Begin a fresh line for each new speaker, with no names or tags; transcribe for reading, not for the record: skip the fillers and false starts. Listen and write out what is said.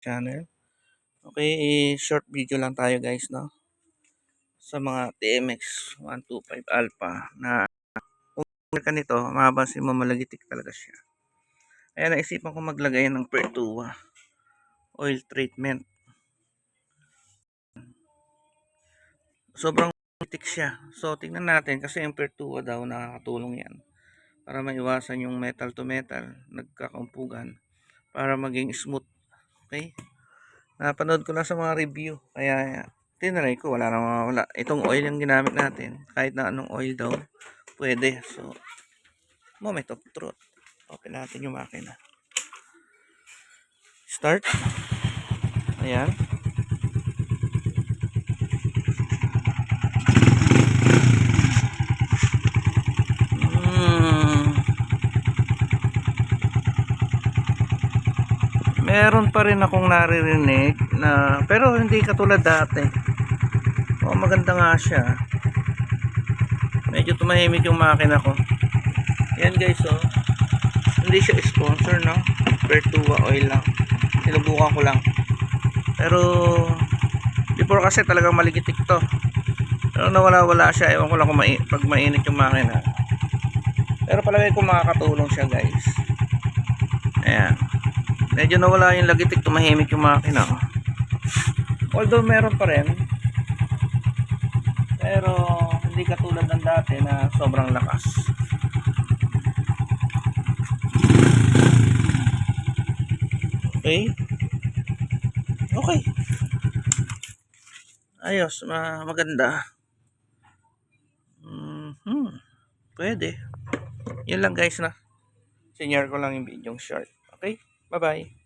channel. Okay, short video lang tayo guys, no? Sa mga TMX 125 Alpha na kung ka nito, mapapansin mo malagitik talaga siya. Kaya naisipan ko maglagay ng Pertua oil treatment. Sobrang tick siya. So tingnan natin kasi yung Pertua daw nakakatulong yan para maiwasan yung metal to metal, nagkakampugan, para maging smooth. Okay? Napanood ko lang sa mga review. Kaya tinry ko, wala nang wala. Itong oil yung ginamit natin. Kahit na anong oil daw, pwede. So, moment of truth. Open natin yung makina. Start. Ayan. Meron pa rin akong naririnig na, pero hindi katulad dati. Maganda nga siya. Medyo tumahimik yung makina ko. Yan guys, hindi siya sponsor, no? Pertua oil lang. Sinubukan ko lang. Pero before kasi talagang maligitik to. Pero nawala-wala siya. Ewan ko lang kung pag mainit yung makina. Pero palagay ko makakatulong siya guys. Ayan. Medyo nawala yung lagitik, tumahimik yung makina. Although meron pa rin. Pero hindi katulad ng dati na sobrang lakas. Okay. Okay. Ayos, maganda. Pwede. Yun lang guys na. Senior ko lang yung video short. Okay? Bye-bye.